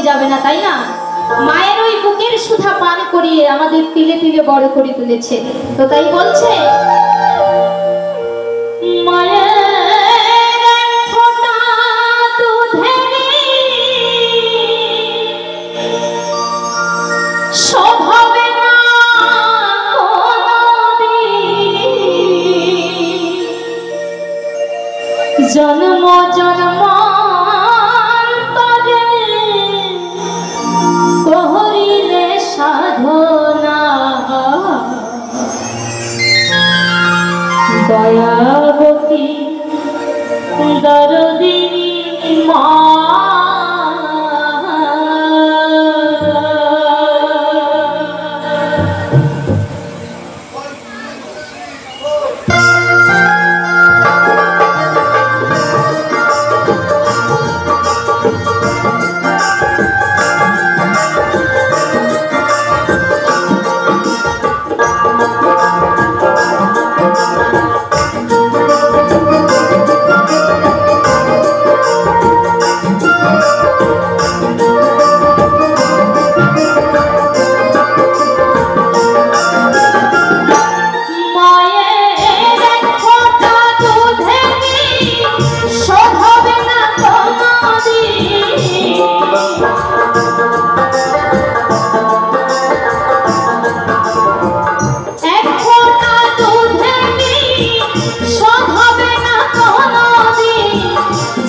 যাবে না, তাই না? মায়ের ওই বুকের সুধা পান করিয়ে আমাদের তিলে তিলে বড় করে তুলেছে, তো তাই বলছে জন্ম জন্ম করিলে সাধনা দয়াবতী দরদিনী মা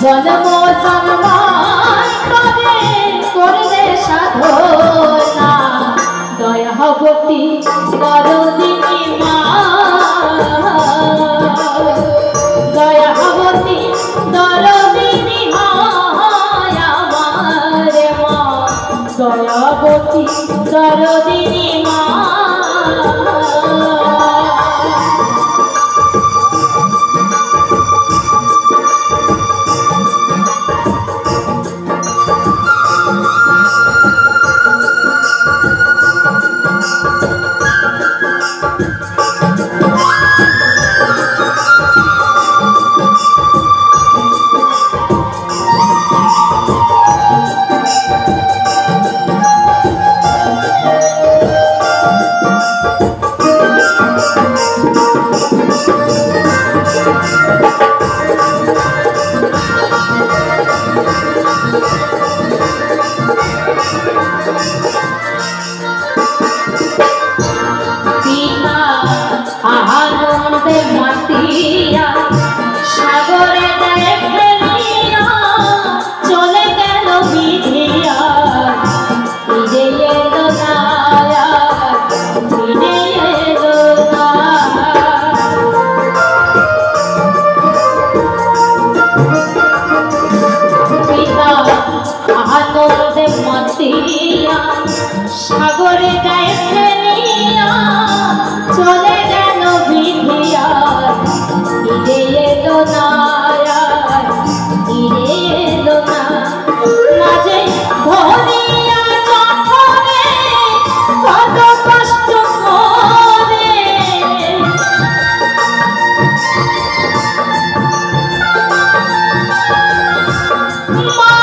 জন্ম জন্মান্তরে করলে সাধনা দয়াবতী দরদিনী মা দয়াবতী দরদিনী হয় আমার মা দয়াবতী দরদিনী মা আনন্দে মাতিয়া সাগরে দেয় ফেলিয়া চলে গেল বিধিয়া ফিরে এলো না ফিরে এলো না পিতা আনন্দে মাতিয়া সাগরে দেয় ফেলিয়া চলে গেল বিধিয়া ফিরে এলো না ফিরে এলো না মাঝে ধরিয়া চক্ষরে কত কষ্ট করে মা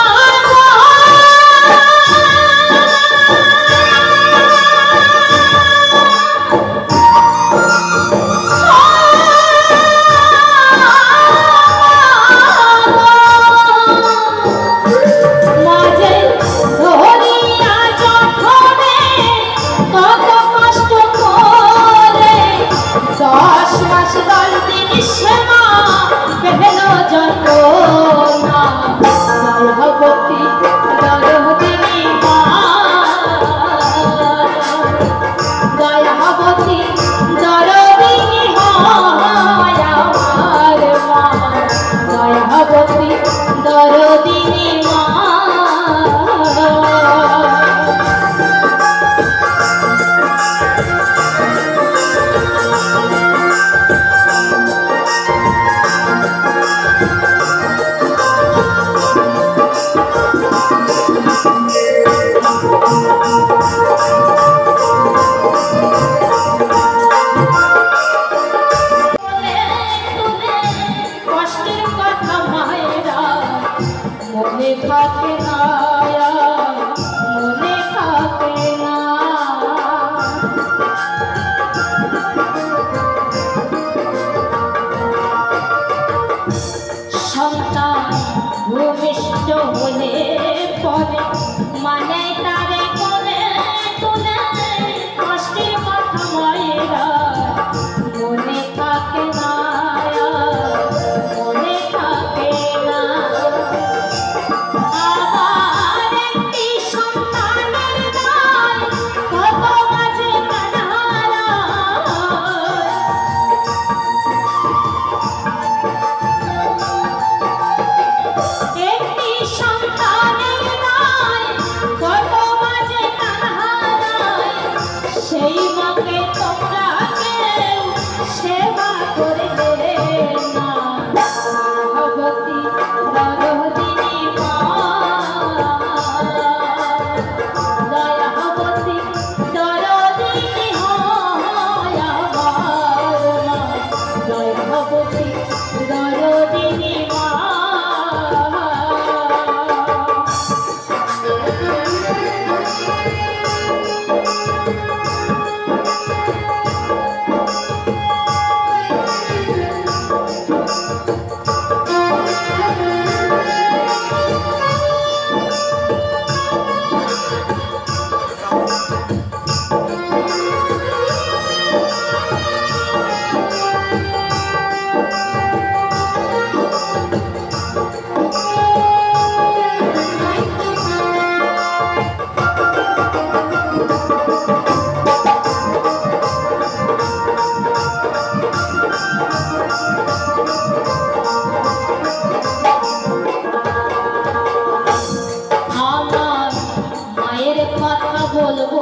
বলবো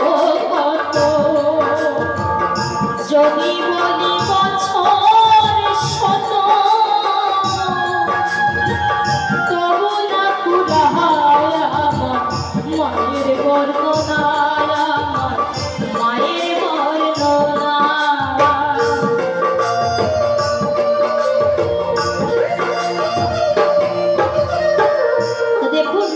কত, যদি বলি বছর শত, তবু না কুলায় আমার মায়ের বর্ণনায়, আমার মায়ের বর্ণনা। দেখুন,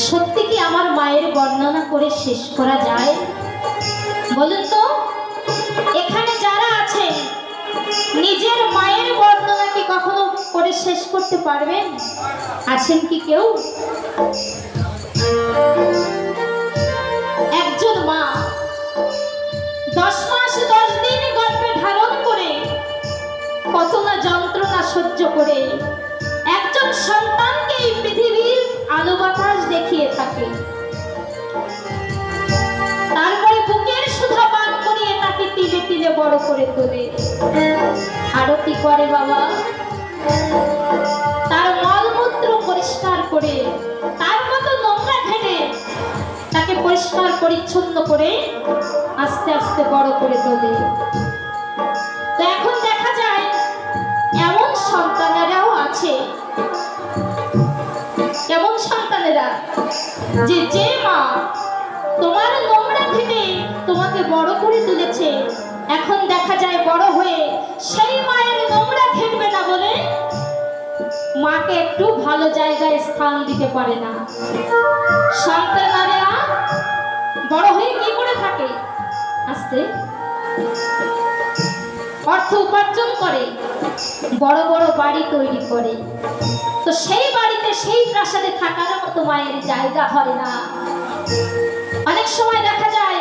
সত্যি কি আমার মায়ের বর্ণনা করে শেষ করা যায়? বলুন তো, এখানে যারা আছে নিজের মায়ের বর্ণনা কি কখনো করে শেষ করতে পারবেন? আছেন কি কেউ? একজন মা 10 মাস 10 দিন গর্ভে ধারণ করে কত না যন্ত্রণা সহ্য করে একজন সন্তানকে এই পৃথিবীর আলো বাতাস দেখিয়ে থাকে, তারপরে বুকের সুধা পান করিয়ে তাকে তিলে তিলে বড় করে তোলে। আরো কি করে বাবা? তার মলমূত্র পরিষ্কার করে, তার মতো নোংরা ঘেটে তাকে পরিষ্কার পরিচ্ছন্ন করে আস্তে আস্তে বড় করে তোলে। তো এখন দেখা যায় এমন সন্তানেরাও আছে, এমন সন্তানেরা যে মা তোমার নোংরা ঘেটে তোমাকে বড় করে তুলেছে, এখন দেখা যায় বড় হয়ে সেই মায়ের নোংরা ঘেটবে না বলে মাকে একটু ভালো জায়গায় স্থান দিতে পারে না। সন্তানেরা বড় হয়ে কি করে থাকে? আস্তে অর্থ উপার্জন করে, বড় বড় বাড়ি তৈরি করে, তো সেই বাড়িতে সেই প্রাসাদে থাকার মতো মায়ের জায়গা হয় না। অনেক সময় দেখা যায়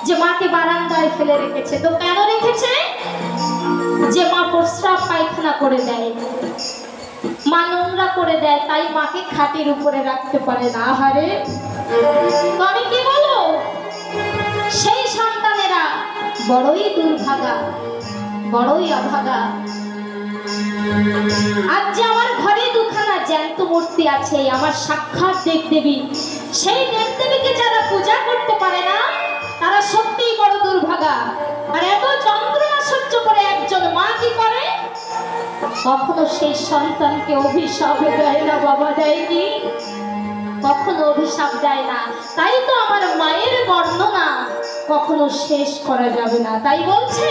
যে মাকে বারান্দায় ফেলে রেখেছে। তো কেন রেখেছে? যে মা প্রস্রাব পায়খানা করে দেয়, মা নোংরা করে দেয়, তাই মাকে খাটের উপরে রাখতে পারে না। আহারে, তো আমি কি বলবো, সেই সন্তানেরা বড়ই দুর্ভাগা, বড়ই অভাগা। আজ যে আমার ঘরে দুখানা জ্যান্ত মূর্তি আছে, আমার সাক্ষাৎ দেবদেবী, সেই দেবদেবীকে যারা পূজা করতে পারে না তারা সত্যিই বড় দুর্ভাগা। আর এত যন্ত্রণা সহ্য করে একজন মা কি করে? কখনো সেই সন্তানকে অভিশাপ দেয় না বাবা, দেয়নি, কখনো অভিশাপ দেয় না। তাই তো আমার মায়ের বর্ণনা কখনো শেষ করা যাবে না। তাই বলছে